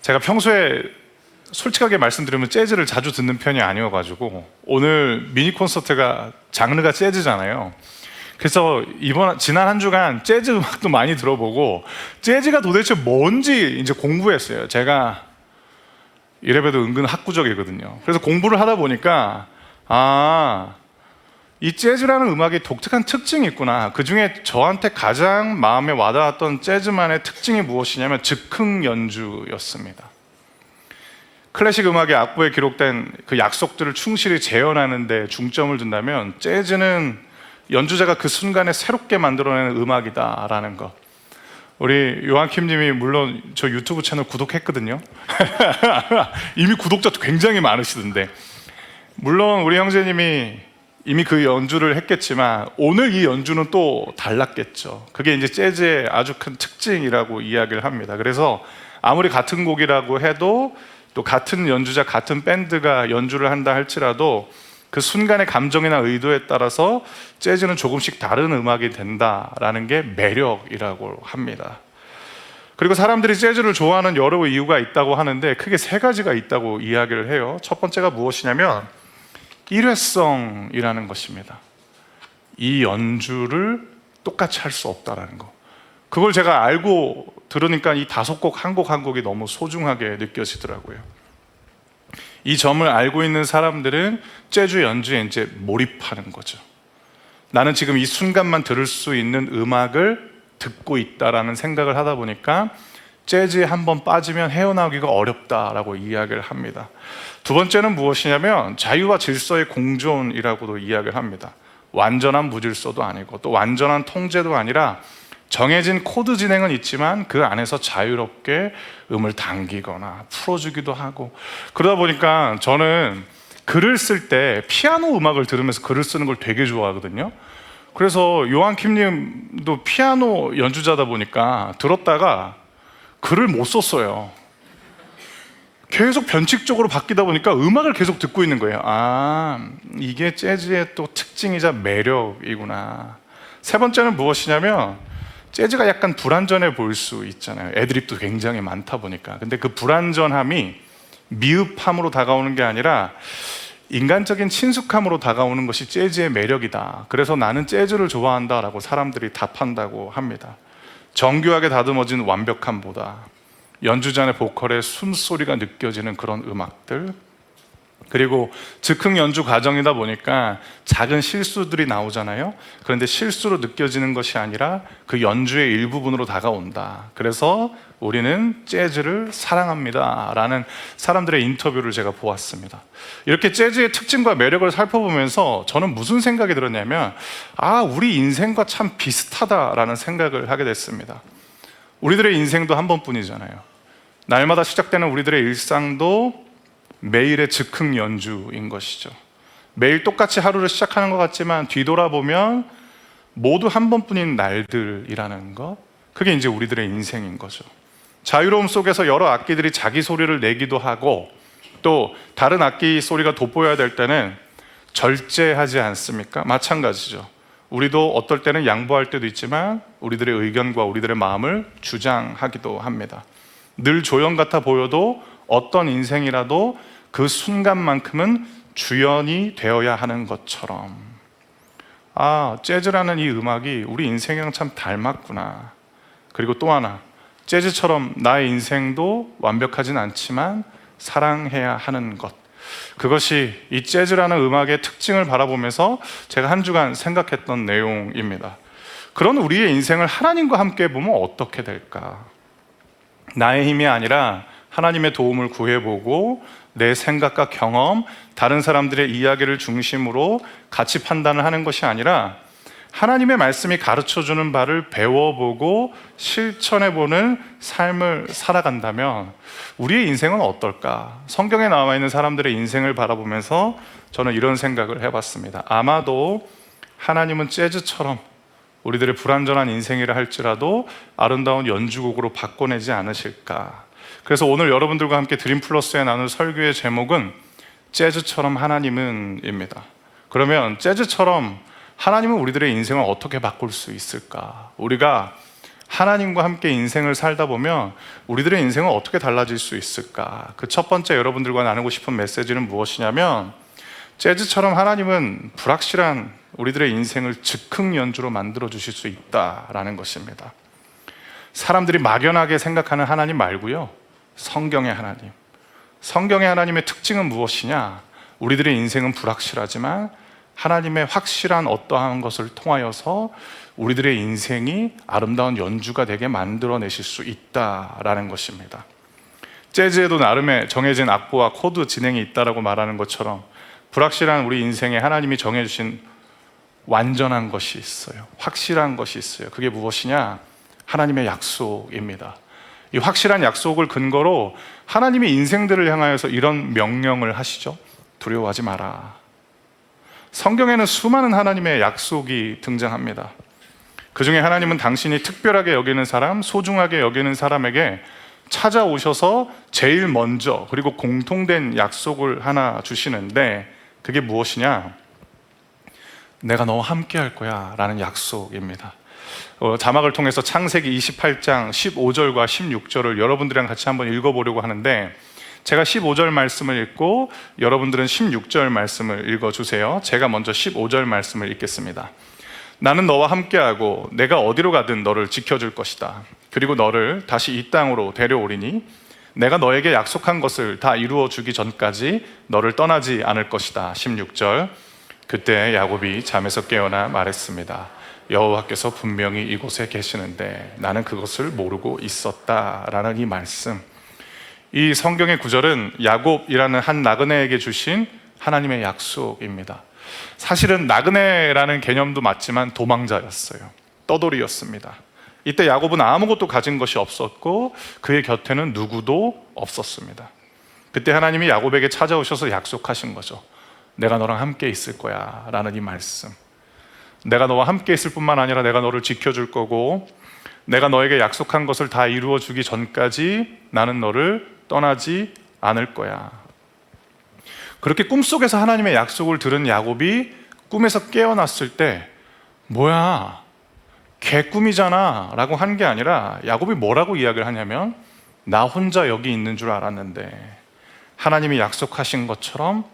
제가 평소에 솔직하게 말씀드리면 재즈를 자주 듣는 편이 아니어가지고 오늘 미니 콘서트가 장르가 재즈잖아요. 그래서 지난 한 주간 재즈 음악도 많이 들어보고 재즈가 도대체 뭔지 이제 공부했어요. 제가 이래봬도 은근 학구적이거든요. 그래서 공부를 하다 보니까 이 재즈라는 음악이 독특한 특징이 있구나. 그 중에 저한테 가장 마음에 와닿았던 재즈만의 특징이 무엇이냐면 즉흥 연주였습니다. 클래식 음악의 악보에 기록된 그 약속들을 충실히 재현하는 데 중점을 둔다면 재즈는 연주자가 그 순간에 새롭게 만들어내는 음악이다라는 것. 우리 요한킴 님이 물론 저 유튜브 채널 구독했거든요. 이미 구독자 굉장히 많으시던데, 물론 우리 형제님이 이미 그 연주를 했겠지만 오늘 이 연주는 또 달랐겠죠. 그게 이제 재즈의 아주 큰 특징이라고 이야기를 합니다. 그래서 아무리 같은 곡이라고 해도 또 같은 연주자, 같은 밴드가 연주를 한다 할지라도 그 순간의 감정이나 의도에 따라서 재즈는 조금씩 다른 음악이 된다라는 게 매력이라고 합니다. 그리고 사람들이 재즈를 좋아하는 여러 이유가 있다고 하는데 크게 세 가지가 있다고 이야기를 해요. 첫 번째가 무엇이냐면 일회성이라는 것입니다. 이 연주를 똑같이 할 수 없다라는 거. 그걸 제가 알고 들으니까 이 5곡 한 곡 한 곡이 너무 소중하게 느껴지더라고요. 이 점을 알고 있는 사람들은 재즈 연주에 이제 몰입하는 거죠. 나는 지금 이 순간만 들을 수 있는 음악을 듣고 있다라는 생각을 하다 보니까 재즈에 한번 빠지면 헤어나오기가 어렵다라고 이야기를 합니다. 두 번째는 무엇이냐면 자유와 질서의 공존이라고도 이야기를 합니다. 완전한 무질서도 아니고 또 완전한 통제도 아니라 정해진 코드 진행은 있지만 그 안에서 자유롭게 음을 당기거나 풀어주기도 하고, 그러다 보니까 저는 글을 쓸 때 피아노 음악을 들으면서 글을 쓰는 걸 되게 좋아하거든요. 그래서 요한킴 님도 피아노 연주자다 보니까 들었다가 글을 못 썼어요. 계속 변칙적으로 바뀌다 보니까 음악을 계속 듣고 있는 거예요. 이게 재즈의 또 특징이자 매력이구나. 세 번째는 무엇이냐면 재즈가 약간 불완전해 보일 수 있잖아요. 애드립도 굉장히 많다 보니까. 근데 그 불완전함이 미흡함으로 다가오는 게 아니라 인간적인 친숙함으로 다가오는 것이 재즈의 매력이다. 그래서 나는 재즈를 좋아한다라고 사람들이 답한다고 합니다. 정교하게 다듬어진 완벽함보다 연주자의 보컬의 숨소리가 느껴지는 그런 음악들, 그리고 즉흥 연주 과정이다 보니까 작은 실수들이 나오잖아요. 그런데 실수로 느껴지는 것이 아니라 그 연주의 일부분으로 다가온다. 그래서 우리는 재즈를 사랑합니다 라는 사람들의 인터뷰를 제가 보았습니다. 이렇게 재즈의 특징과 매력을 살펴보면서 저는 무슨 생각이 들었냐면 우리 인생과 참 비슷하다라는 생각을 하게 됐습니다. 우리들의 인생도 한 번뿐이잖아요. 날마다 시작되는 우리들의 일상도 매일의 즉흥 연주인 것이죠. 매일 똑같이 하루를 시작하는 것 같지만 뒤돌아보면 모두 한 번뿐인 날들이라는 것, 그게 이제 우리들의 인생인 거죠. 자유로움 속에서 여러 악기들이 자기 소리를 내기도 하고 또 다른 악기 소리가 돋보여야 될 때는 절제하지 않습니까? 마찬가지죠. 우리도 어떨 때는 양보할 때도 있지만 우리들의 의견과 우리들의 마음을 주장하기도 합니다. 늘 조연 같아 보여도 어떤 인생이라도 그 순간만큼은 주연이 되어야 하는 것처럼 재즈라는 이 음악이 우리 인생이랑 참 닮았구나. 그리고 또 하나, 재즈처럼 나의 인생도 완벽하진 않지만 사랑해야 하는 것, 그것이 이 재즈라는 음악의 특징을 바라보면서 제가 한 주간 생각했던 내용입니다. 그런 우리의 인생을 하나님과 함께 보면 어떻게 될까? 나의 힘이 아니라 하나님의 도움을 구해보고 내 생각과 경험, 다른 사람들의 이야기를 중심으로 가치 판단을 하는 것이 아니라 하나님의 말씀이 가르쳐주는 바를 배워보고 실천해보는 삶을 살아간다면 우리의 인생은 어떨까? 성경에 나와 있는 사람들의 인생을 바라보면서 저는 이런 생각을 해봤습니다. 아마도 하나님은 재즈처럼 우리들의 불완전한 인생이라 할지라도 아름다운 연주곡으로 바꿔내지 않으실까? 그래서 오늘 여러분들과 함께 드림플러스에 나눌 설교의 제목은 재즈처럼 하나님은 입니다. 그러면 재즈처럼 하나님은 우리들의 인생을 어떻게 바꿀 수 있을까? 우리가 하나님과 함께 인생을 살다 보면 우리들의 인생은 어떻게 달라질 수 있을까? 그 첫 번째 여러분들과 나누고 싶은 메시지는 무엇이냐면, 재즈처럼 하나님은 불확실한 우리들의 인생을 즉흥 연주로 만들어 주실 수 있다라는 것입니다. 사람들이 막연하게 생각하는 하나님 말고요, 성경의 하나님. 성경의 하나님의 특징은 무엇이냐? 우리들의 인생은 불확실하지만 하나님의 확실한 어떠한 것을 통하여서 우리들의 인생이 아름다운 연주가 되게 만들어내실 수 있다라는 것입니다. 재즈에도 나름의 정해진 악보와 코드 진행이 있다라고 말하는 것처럼 불확실한 우리 인생에 하나님이 정해주신 완전한 것이 있어요. 확실한 것이 있어요. 그게 무엇이냐? 하나님의 약속입니다. 이 확실한 약속을 근거로 하나님이 인생들을 향하여서 이런 명령을 하시죠. 두려워하지 마라. 성경에는 수많은 하나님의 약속이 등장합니다. 그 중에 하나님은 당신이 특별하게 여기는 사람, 소중하게 여기는 사람에게 찾아오셔서 제일 먼저 그리고 공통된 약속을 하나 주시는데, 그게 무엇이냐? 내가 너와 함께 할 거야 라는 약속입니다. 자막을 통해서 창세기 28장 15절과 16절을 여러분들이랑 같이 한번 읽어보려고 하는데, 제가 15절 말씀을 읽고 여러분들은 16절 말씀을 읽어주세요. 제가 먼저 15절 말씀을 읽겠습니다. 나는 너와 함께하고 내가 어디로 가든 너를 지켜줄 것이다. 그리고 너를 다시 이 땅으로 데려오리니 내가 너에게 약속한 것을 다 이루어 주기 전까지 너를 떠나지 않을 것이다. 16절. 그때 야곱이 잠에서 깨어나 말했습니다. 여호와께서 분명히 이곳에 계시는데 나는 그것을 모르고 있었다라는 이 말씀. 이 성경의 구절은 야곱이라는 한 나그네에게 주신 하나님의 약속입니다. 사실은 나그네라는 개념도 맞지만 도망자였어요. 떠돌이였습니다. 이때 야곱은 아무것도 가진 것이 없었고 그의 곁에는 누구도 없었습니다. 그때 하나님이 야곱에게 찾아오셔서 약속하신 거죠. 내가 너랑 함께 있을 거야 라는 이 말씀. 내가 너와 함께 있을 뿐만 아니라 내가 너를 지켜줄 거고, 내가 너에게 약속한 것을 다 이루어 주기 전까지 나는 너를 떠나지 않을 거야. 그렇게 꿈속에서 하나님의 약속을 들은 야곱이 꿈에서 깨어났을 때, 뭐야, 개꿈이잖아 라고 한 게 아니라 야곱이 뭐라고 이야기를 하냐면, 나 혼자 여기 있는 줄 알았는데 하나님이 약속하신 것처럼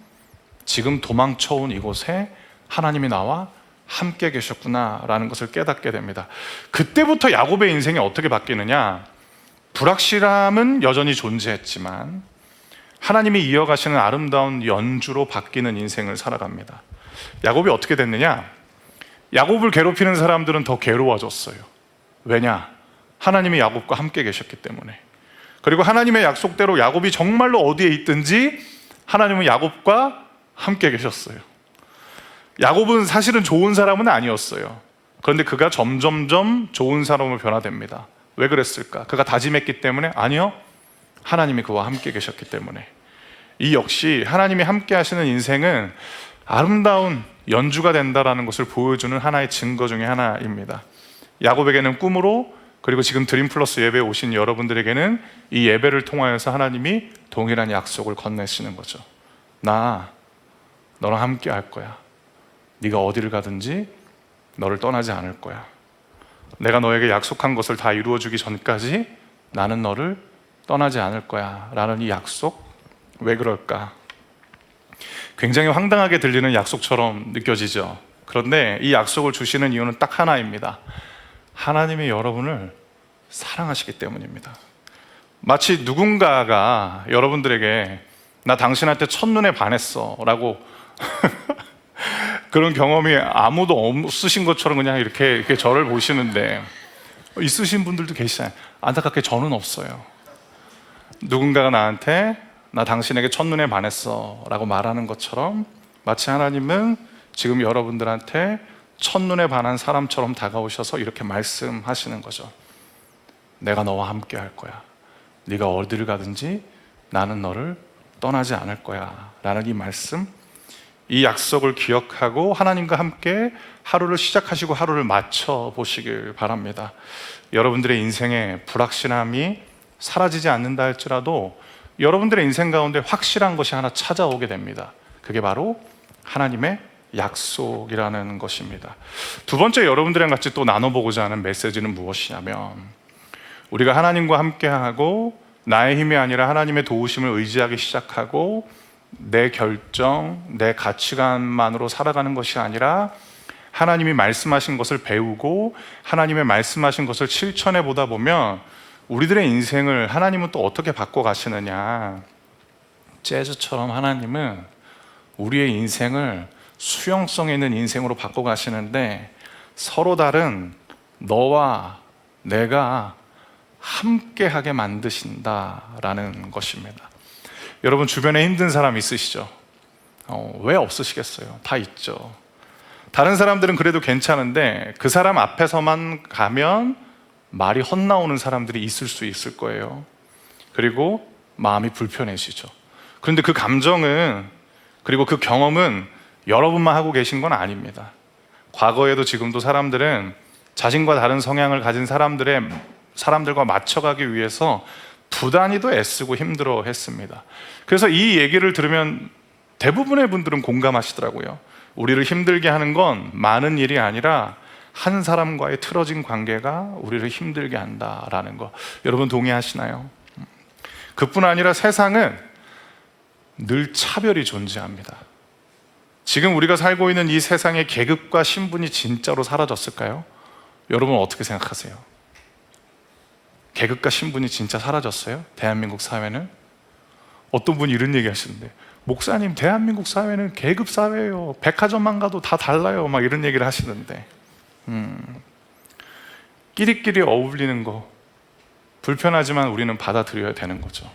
지금 도망쳐온 이곳에 하나님이 나와 함께 계셨구나 라는 것을 깨닫게 됩니다. 그때부터 야곱의 인생이 어떻게 바뀌느냐? 불확실함은 여전히 존재했지만 하나님이 이어가시는 아름다운 연주로 바뀌는 인생을 살아갑니다. 야곱이 어떻게 됐느냐? 야곱을 괴롭히는 사람들은 더 괴로워졌어요. 왜냐? 하나님이 야곱과 함께 계셨기 때문에. 그리고 하나님의 약속대로 야곱이 정말로 어디에 있든지 하나님은 야곱과 함께 계셨어요. 야곱은 사실은 좋은 사람은 아니었어요. 그런데 그가 점점점 좋은 사람으로 변화됩니다. 왜 그랬을까? 그가 다짐했기 때문에? 아니요, 하나님이 그와 함께 계셨기 때문에. 이 역시 하나님이 함께 하시는 인생은 아름다운 연주가 된다라는 것을 보여주는 하나의 증거 중에 하나입니다. 야곱에게는 꿈으로, 그리고 지금 드림 플러스 예배에 오신 여러분들에게는 이 예배를 통하여서 하나님이 동일한 약속을 건네시는 거죠. 나 너랑 함께 할 거야. 네가 어디를 가든지 너를 떠나지 않을 거야. 내가 너에게 약속한 것을 다 이루어 주기 전까지 나는 너를 떠나지 않을 거야 라는 이 약속. 왜 그럴까? 굉장히 황당하게 들리는 약속처럼 느껴지죠. 그런데 이 약속을 주시는 이유는 딱 하나입니다. 하나님이 여러분을 사랑하시기 때문입니다. 마치 누군가가 여러분들에게 나 당신한테 첫눈에 반했어 라고 그런 경험이 아무도 없으신 것처럼 그냥 이렇게 저를 보시는데, 있으신 분들도 계시잖아요. 안타깝게 저는 없어요. 누군가가 나한테 나 당신에게 첫눈에 반했어 라고 말하는 것처럼 마치 하나님은 지금 여러분들한테 첫눈에 반한 사람처럼 다가오셔서 이렇게 말씀하시는 거죠. 내가 너와 함께 할 거야. 네가 어디를 가든지 나는 너를 떠나지 않을 거야 라는 이 말씀. 이 약속을 기억하고 하나님과 함께 하루를 시작하시고 하루를 마쳐 보시길 바랍니다. 여러분들의 인생에 불확실함이 사라지지 않는다 할지라도 여러분들의 인생 가운데 확실한 것이 하나 찾아오게 됩니다. 그게 바로 하나님의 약속이라는 것입니다. 두 번째 여러분들이랑 같이 또 나눠보고자 하는 메시지는 무엇이냐면, 우리가 하나님과 함께하고 나의 힘이 아니라 하나님의 도우심을 의지하기 시작하고 내 결정, 내 가치관만으로 살아가는 것이 아니라 하나님이 말씀하신 것을 배우고 하나님의 말씀하신 것을 실천해 보다 보면 우리들의 인생을 하나님은 또 어떻게 바꿔가시느냐, 재즈처럼 하나님은 우리의 인생을 수용성 있는 인생으로 바꿔가시는데 서로 다른 너와 내가 함께하게 만드신다라는 것입니다. 여러분 주변에 힘든 사람 있으시죠? 왜 없으시겠어요? 다 있죠. 다른 사람들은 그래도 괜찮은데 그 사람 앞에서만 가면 말이 헛나오는 사람들이 있을 수 있을 거예요. 그리고 마음이 불편해지죠. 그런데 그 감정은, 그리고 그 경험은 여러분만 하고 계신 건 아닙니다. 과거에도 지금도 사람들은 자신과 다른 성향을 가진 사람들과 맞춰가기 위해서 부단히도 애쓰고 힘들어 했습니다. 그래서 이 얘기를 들으면 대부분의 분들은 공감하시더라고요. 우리를 힘들게 하는 건 많은 일이 아니라 한 사람과의 틀어진 관계가 우리를 힘들게 한다라는 거. 여러분 동의하시나요? 그뿐 아니라 세상은 늘 차별이 존재합니다. 지금 우리가 살고 있는 이 세상의 계급과 신분이 진짜로 사라졌을까요? 여러분 어떻게 생각하세요? 계급과 신분이 진짜 사라졌어요? 대한민국 사회는? 어떤 분이 이런 얘기 하시는데, 목사님 대한민국 사회는 계급 사회예요, 백화점만 가도 다 달라요, 막 이런 얘기를 하시는데, 끼리끼리 어울리는 거 불편하지만 우리는 받아들여야 되는 거죠.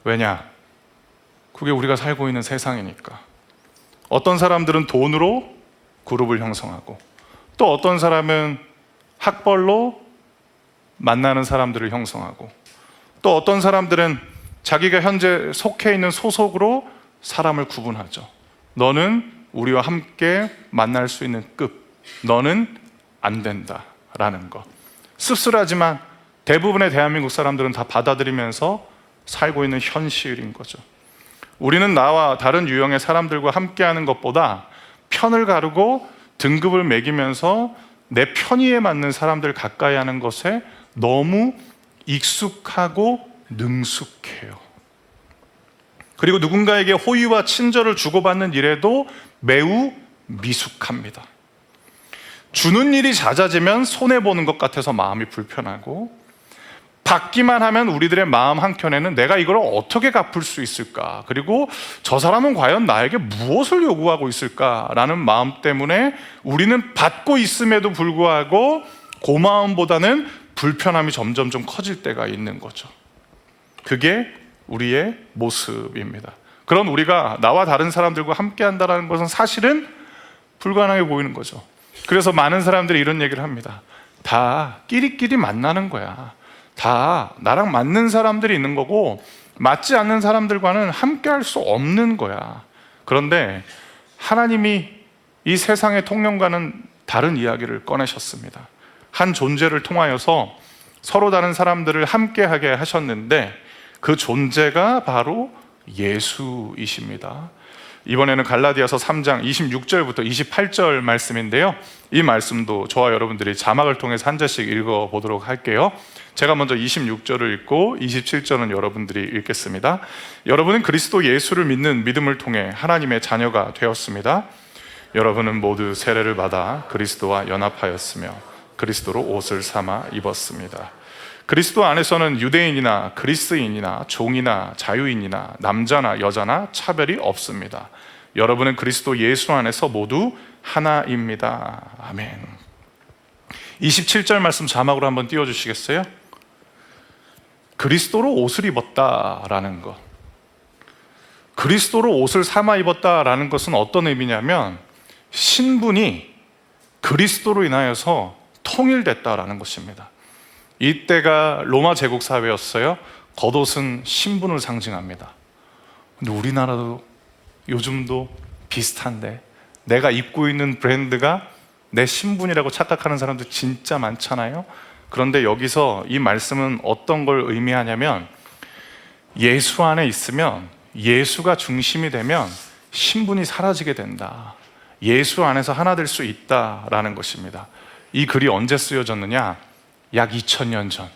왜냐? 그게 우리가 살고 있는 세상이니까. 어떤 사람들은 돈으로 그룹을 형성하고, 또 어떤 사람은 학벌로 만나는 사람들을 형성하고, 또 어떤 사람들은 자기가 현재 속해 있는 소속으로 사람을 구분하죠. 너는 우리와 함께 만날 수 있는 급, 너는 안 된다라는 거. 씁쓸하지만 대부분의 대한민국 사람들은 다 받아들이면서 살고 있는 현실인 거죠. 우리는 나와 다른 유형의 사람들과 함께하는 것보다 편을 가르고 등급을 매기면서 내 편의에 맞는 사람들 가까이 하는 것에 너무 익숙하고 능숙해요. 그리고 누군가에게 호의와 친절을 주고받는 일에도 매우 미숙합니다. 주는 일이 잦아지면 손해보는 것 같아서 마음이 불편하고, 받기만 하면 우리들의 마음 한켠에는 내가 이걸 어떻게 갚을 수 있을까, 그리고 저 사람은 과연 나에게 무엇을 요구하고 있을까라는 마음 때문에 우리는 받고 있음에도 불구하고 고마움보다는 불편함이 점점 좀 커질 때가 있는 거죠. 그게 우리의 모습입니다. 그런 우리가 나와 다른 사람들과 함께 한다는 것은 사실은 불가능해 보이는 거죠. 그래서 많은 사람들이 이런 얘기를 합니다. 다 끼리끼리 만나는 거야. 다 나랑 맞는 사람들이 있는 거고 맞지 않는 사람들과는 함께 할 수 없는 거야. 그런데 하나님이 이 세상의 통념과는 다른 이야기를 꺼내셨습니다. 한 존재를 통하여서 서로 다른 사람들을 함께하게 하셨는데 그 존재가 바로 예수이십니다. 이번에는 갈라디아서 3장 26절부터 28절 말씀인데요, 이 말씀도 저와 여러분들이 자막을 통해서 한 절씩 읽어보도록 할게요. 제가 먼저 26절을 읽고 27절은 여러분들이 읽겠습니다. 여러분은 그리스도 예수를 믿는 믿음을 통해 하나님의 자녀가 되었습니다. 여러분은 모두 세례를 받아 그리스도와 연합하였으며 그리스도로 옷을 삼아 입었습니다. 그리스도 안에서는 유대인이나 그리스인이나 종이나 자유인이나 남자나 여자나 차별이 없습니다. 여러분은 그리스도 예수 안에서 모두 하나입니다. 아멘. 27절 말씀 자막으로 한번 띄워주시겠어요? 그리스도로 옷을 입었다라는 것. 그리스도로 옷을 삼아 입었다라는 것은 어떤 의미냐면 신분이 그리스도로 인하여서 통일됐다라는 것입니다. 이때가 로마 제국 사회였어요. 겉옷은 신분을 상징합니다. 근데 우리나라도 요즘도 비슷한데 내가 입고 있는 브랜드가 내 신분이라고 착각하는 사람들 진짜 많잖아요. 그런데 여기서 이 말씀은 어떤 걸 의미하냐면 예수 안에 있으면, 예수가 중심이 되면 신분이 사라지게 된다. 예수 안에서 하나 될 수 있다라는 것입니다. 이 글이 언제 쓰여졌느냐? 약 2000년 전.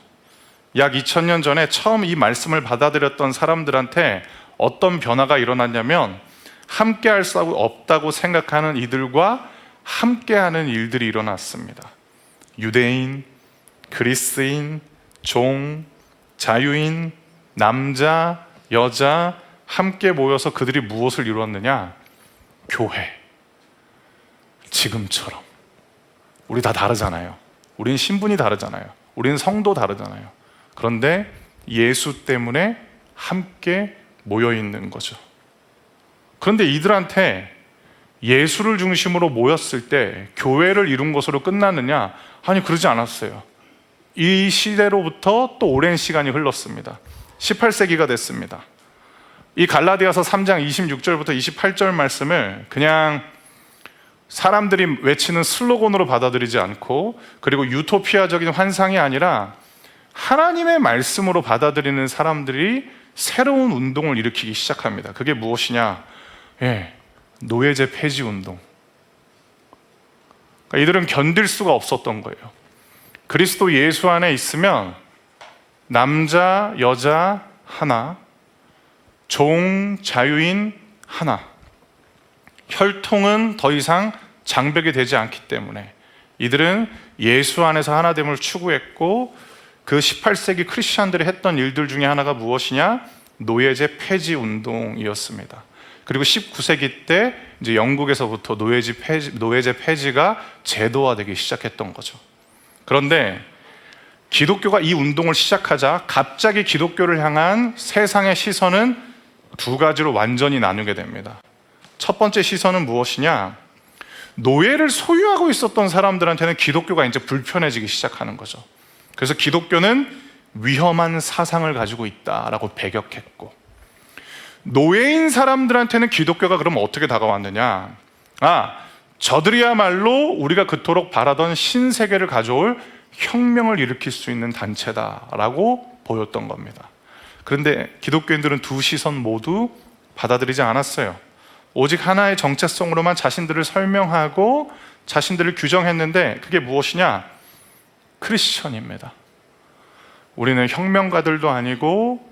약 2000년 전에 처음 이 말씀을 받아들였던 사람들한테 어떤 변화가 일어났냐면 함께 할 수 없다고 생각하는 이들과 함께하는 일들이 일어났습니다. 유대인, 그리스인, 종, 자유인, 남자, 여자 함께 모여서 그들이 무엇을 이루었느냐? 교회. 지금처럼. 우리 다 다르잖아요. 우린 신분이 다르잖아요. 우린 성도 다르잖아요. 그런데 예수 때문에 함께 모여 있는 거죠. 그런데 이들한테 예수를 중심으로 모였을 때 교회를 이룬 것으로 끝났느냐? 아니, 그러지 않았어요. 이 시대로부터 또 오랜 시간이 흘렀습니다. 18세기가 됐습니다. 이 갈라디아서 3장 26절부터 28절 말씀을 그냥 사람들이 외치는 슬로건으로 받아들이지 않고, 그리고 유토피아적인 환상이 아니라 하나님의 말씀으로 받아들이는 사람들이 새로운 운동을 일으키기 시작합니다. 그게 무엇이냐? 노예제 폐지 운동. 그러니까 이들은 견딜 수가 없었던 거예요. 그리스도 예수 안에 있으면 남자, 여자 하나, 종, 자유인 하나, 혈통은 더 이상 장벽이 되지 않기 때문에 이들은 예수 안에서 하나됨을 추구했고, 그 18세기 크리스찬들이 했던 일들 중에 하나가 무엇이냐? 노예제 폐지 운동이었습니다. 그리고 19세기 때 이제 영국에서부터 노예제 폐지가 제도화되기 시작했던 거죠. 그런데 기독교가 이 운동을 시작하자 갑자기 기독교를 향한 세상의 시선은 두 가지로 완전히 나누게 됩니다. 첫 번째 시선은 무엇이냐? 노예를 소유하고 있었던 사람들한테는 기독교가 이제 불편해지기 시작하는 거죠. 그래서 기독교는 위험한 사상을 가지고 있다라고 배격했고, 노예인 사람들한테는 기독교가 그럼 어떻게 다가왔느냐? 저들이야말로 우리가 그토록 바라던 신세계를 가져올 혁명을 일으킬 수 있는 단체다라고 보였던 겁니다. 그런데 기독교인들은 두 시선 모두 받아들이지 않았어요. 오직 하나의 정체성으로만 자신들을 설명하고 자신들을 규정했는데, 그게 무엇이냐? 크리스천입니다. 우리는 혁명가들도 아니고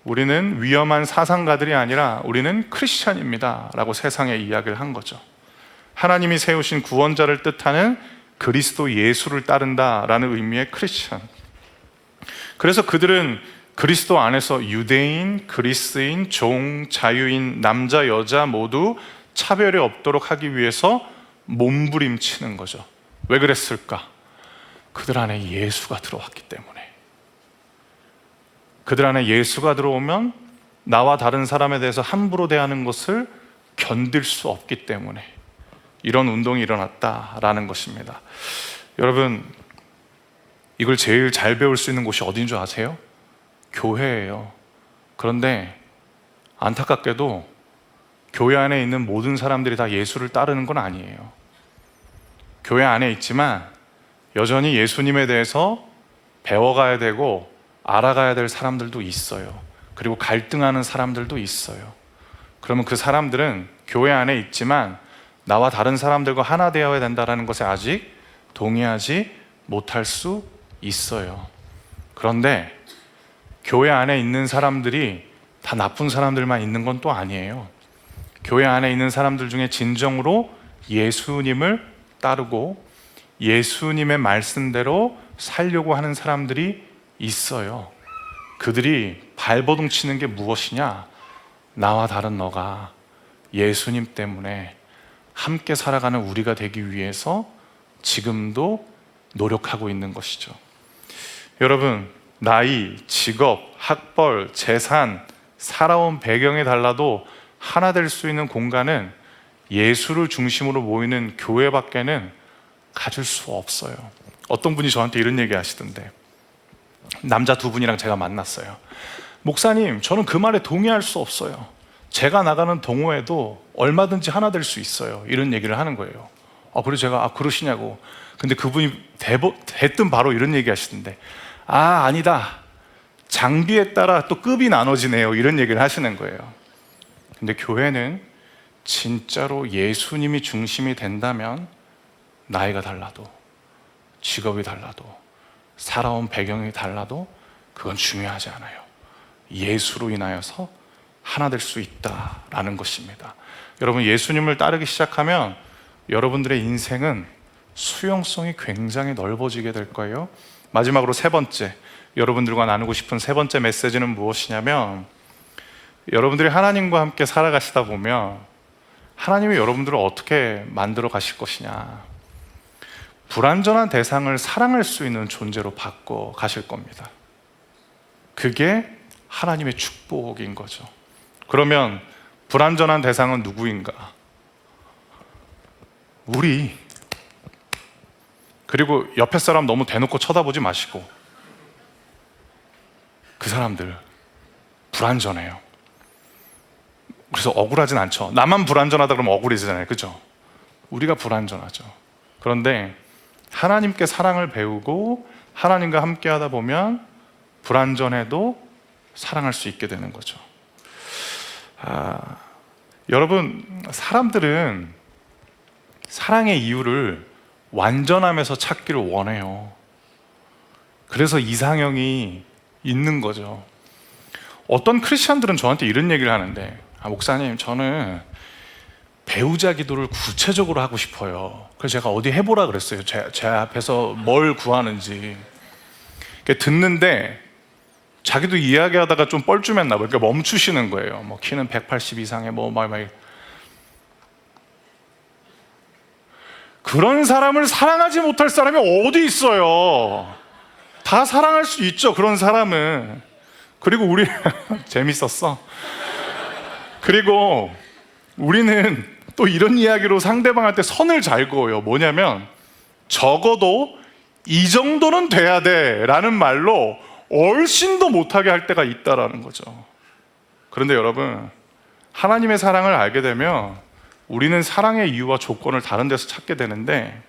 우리는 위험한 사상가들이 아니라 우리는 크리스천입니다 라고 세상에 이야기를 한 거죠. 하나님이 세우신 구원자를 뜻하는 그리스도 예수를 따른다라는 의미의 크리스천. 그래서 그들은 그리스도 안에서 유대인, 그리스인, 종, 자유인, 남자, 여자 모두 차별이 없도록 하기 위해서 몸부림치는 거죠. 왜 그랬을까? 그들 안에 예수가 들어왔기 때문에. 그들 안에 예수가 들어오면 나와 다른 사람에 대해서 함부로 대하는 것을 견딜 수 없기 때문에 이런 운동이 일어났다라는 것입니다. 여러분, 이걸 제일 잘 배울 수 있는 곳이 어딘 줄 아세요? 교회예요. 그런데 안타깝게도 교회 안에 있는 모든 사람들이 다 예수를 따르는 건 아니에요. 교회 안에 있지만 여전히 예수님에 대해서 배워가야 되고 알아가야 될 사람들도 있어요. 그리고 갈등하는 사람들도 있어요. 그러면 그 사람들은 교회 안에 있지만 나와 다른 사람들과 하나 되어야 된다는 것에 아직 동의하지 못할 수 있어요. 그런데 교회 안에 있는 사람들이 다 나쁜 사람들만 있는 건 또 아니에요. 교회 안에 있는 사람들 중에 진정으로 예수님을 따르고 예수님의 말씀대로 살려고 하는 사람들이 있어요. 그들이 발버둥 치는 게 무엇이냐? 나와 다른 너가 예수님 때문에 함께 살아가는 우리가 되기 위해서 지금도 노력하고 있는 것이죠. 여러분, 나이, 직업, 학벌, 재산, 살아온 배경이 달라도 하나 될 수 있는 공간은 예수를 중심으로 모이는 교회밖에는 가질 수 없어요. 어떤 분이 저한테 이런 얘기 하시던데, 남자 두 분이랑 제가 만났어요. 목사님, 저는 그 말에 동의할 수 없어요. 제가 나가는 동호회도 얼마든지 하나 될 수 있어요. 이런 얘기를 하는 거예요. 그래서 제가 그러시냐고. 근데 그분이 대뜸 바로 이런 얘기 하시던데, 아니다. 장비에 따라 또 급이 나눠지네요. 이런 얘기를 하시는 거예요. 근데 교회는 진짜로 예수님이 중심이 된다면 나이가 달라도, 직업이 달라도, 살아온 배경이 달라도 그건 중요하지 않아요. 예수로 인하여서 하나 될 수 있다라는 것입니다. 여러분, 예수님을 따르기 시작하면 여러분들의 인생은 수용성이 굉장히 넓어지게 될 거예요. 마지막으로 세 번째, 여러분들과 나누고 싶은 세 번째 메시지는 무엇이냐면, 여러분들이 하나님과 함께 살아가시다 보면 하나님이 여러분들을 어떻게 만들어 가실 것이냐, 불완전한 대상을 사랑할 수 있는 존재로 바꿔 가실 겁니다. 그게 하나님의 축복인 거죠. 그러면 불완전한 대상은 누구인가? 우리. 그리고 옆에 사람 너무 대놓고 쳐다보지 마시고, 그 사람들 불완전해요. 그래서 억울하진 않죠. 나만 불완전하다 그러면 억울해지잖아요, 그죠? 우리가 불완전하죠. 그런데 하나님께 사랑을 배우고 하나님과 함께 하다 보면 불완전해도 사랑할 수 있게 되는 거죠. 여러분, 사람들은 사랑의 이유를 완전함에서 찾기를 원해요. 그래서 이상형이 있는 거죠. 어떤 크리스천들은 저한테 이런 얘기를 하는데, 목사님, 저는 배우자 기도를 구체적으로 하고 싶어요. 그래서 제가 어디 해보라 그랬어요. 제 앞에서 뭘 구하는지. 듣는데 자기도 이야기하다가 좀 뻘쭘했나 봐요. 그러니까 멈추시는 거예요. 뭐 키는 180 이상에 그런 사람을 사랑하지 못할 사람이 어디 있어요? 다 사랑할 수 있죠, 그런 사람은. 그리고 우리 재밌었어. 그리고 우리는 또 이런 이야기로 상대방한테 선을 잘 그어요. 뭐냐면, 적어도 이 정도는 돼야 돼 라는 말로 얼씬도 못하게 할 때가 있다라는 거죠. 그런데 여러분, 하나님의 사랑을 알게 되면 우리는 사랑의 이유와 조건을 다른 데서 찾게 되는데,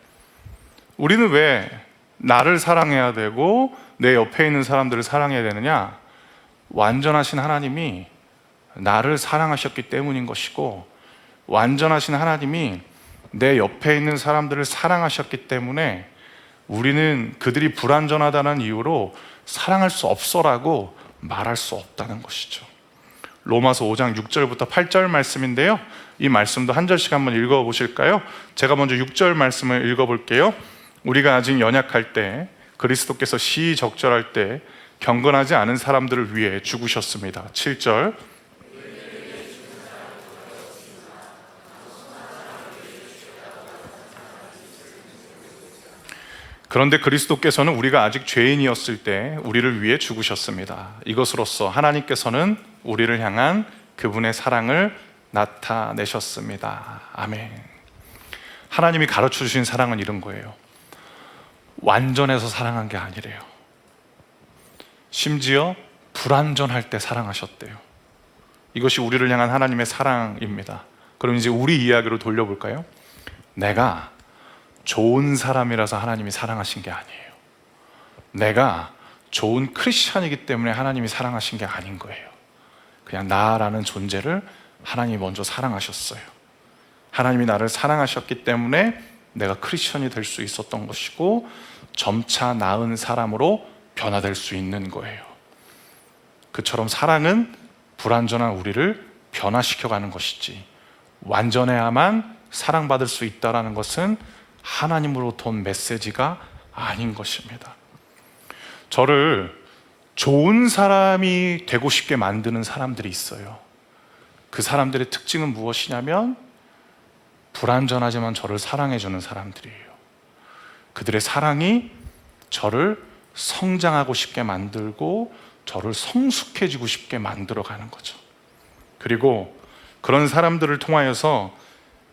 우리는 왜 나를 사랑해야 되고 내 옆에 있는 사람들을 사랑해야 되느냐? 완전하신 하나님이 나를 사랑하셨기 때문인 것이고, 완전하신 하나님이 내 옆에 있는 사람들을 사랑하셨기 때문에 우리는 그들이 불완전하다는 이유로 사랑할 수 없어라고 말할 수 없다는 것이죠. 로마서 5장 6절부터 8절 말씀인데요, 이 말씀도 한 절씩 한번 읽어보실까요? 제가 먼저 6절 말씀을 읽어볼게요. 우리가 아직 연약할 때 그리스도께서 시적절할 때 경건하지 않은 사람들을 위해 죽으셨습니다. 7절. 그런데 그리스도께서는 우리가 아직 죄인이었을 때 우리를 위해 죽으셨습니다. 이것으로써 하나님께서는 우리를 향한 그분의 사랑을 나타내셨습니다. 아멘. 하나님이 가르쳐 주신 사랑은 이런 거예요. 완전해서 사랑한 게 아니래요. 심지어 불완전할 때 사랑하셨대요. 이것이 우리를 향한 하나님의 사랑입니다. 그럼 이제 우리 이야기로 돌려볼까요? 내가 좋은 사람이라서 하나님이 사랑하신 게 아니에요. 내가 좋은 크리스찬이기 때문에 하나님이 사랑하신 게 아닌 거예요. 그냥 나라는 존재를 하나님이 먼저 사랑하셨어요. 하나님이 나를 사랑하셨기 때문에 내가 크리스찬이 될 수 있었던 것이고, 점차 나은 사람으로 변화될 수 있는 거예요. 그처럼 사랑은 불완전한 우리를 변화시켜가는 것이지, 완전해야만 사랑받을 수 있다는 것은 하나님으로부터 온 메시지가 아닌 것입니다. 저를 좋은 사람이 되고 싶게 만드는 사람들이 있어요. 그 사람들의 특징은 무엇이냐면, 불완전하지만 저를 사랑해주는 사람들이에요. 그들의 사랑이 저를 성장하고 싶게 만들고 저를 성숙해지고 싶게 만들어가는 거죠. 그리고 그런 사람들을 통하여서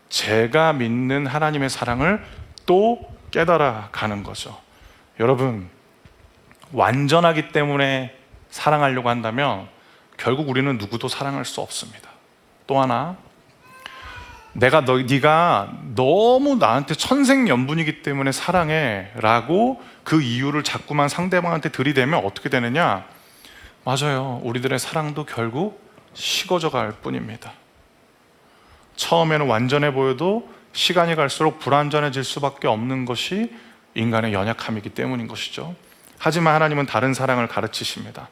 제가 믿는 하나님의 사랑을 또 깨달아 가는 거죠. 여러분, 완전하기 때문에 사랑하려고 한다면 결국 우리는 누구도 사랑할 수 없습니다. 또 하나, 네가 너무 나한테 천생연분이기 때문에 사랑해 라고 그 이유를 자꾸만 상대방한테 들이대면 어떻게 되느냐? 맞아요, 우리들의 사랑도 결국 식어져 갈 뿐입니다. 처음에는 완전해 보여도 시간이 갈수록 불완전해질 수밖에 없는 것이 인간의 연약함이기 때문인 것이죠. 하지만 하나님은 다른 사랑을 가르치십니다.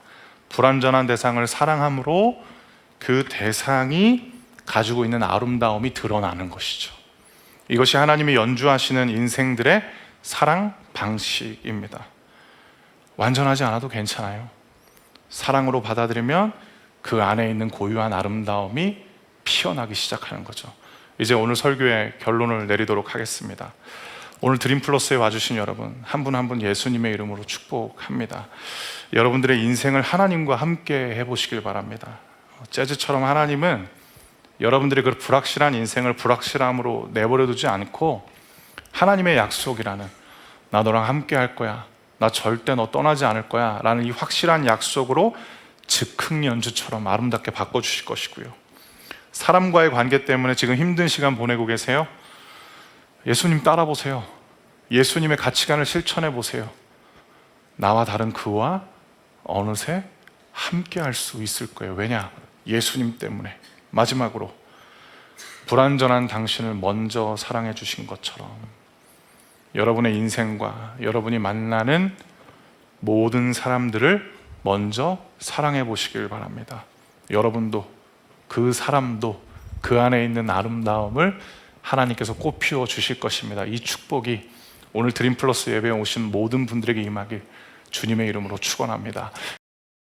불완전한 대상을 사랑함으로 그 대상이 가지고 있는 아름다움이 드러나는 것이죠. 이것이 하나님이 연주하시는 인생들의 사랑 방식입니다. 완전하지 않아도 괜찮아요. 사랑으로 받아들이면 그 안에 있는 고유한 아름다움이 피어나기 시작하는 거죠. 이제 오늘 설교의 결론을 내리도록 하겠습니다. 오늘 드림플러스에 와주신 여러분 한 분 한 분 예수님의 이름으로 축복합니다. 여러분들의 인생을 하나님과 함께 해보시길 바랍니다. 재즈처럼 하나님은 여러분들의 그 불확실한 인생을 불확실함으로 내버려 두지 않고 하나님의 약속이라는, 나 너랑 함께 할 거야, 나 절대 너 떠나지 않을 거야 라는 이 확실한 약속으로 즉흥 연주처럼 아름답게 바꿔주실 것이고요. 사람과의 관계 때문에 지금 힘든 시간 보내고 계세요? 예수님 따라보세요. 예수님의 가치관을 실천해 보세요. 나와 다른 그와 어느새 함께 할 수 있을 거예요. 왜냐? 예수님 때문에. 마지막으로, 불완전한 당신을 먼저 사랑해 주신 것처럼 여러분의 인생과 여러분이 만나는 모든 사람들을 먼저 사랑해 보시길 바랍니다. 여러분도 그 사람도 그 안에 있는 아름다움을 하나님께서 꽃피워 주실 것입니다. 이 축복이 오늘 드림플러스 예배에 오신 모든 분들에게 임하길 주님의 이름으로 축원합니다.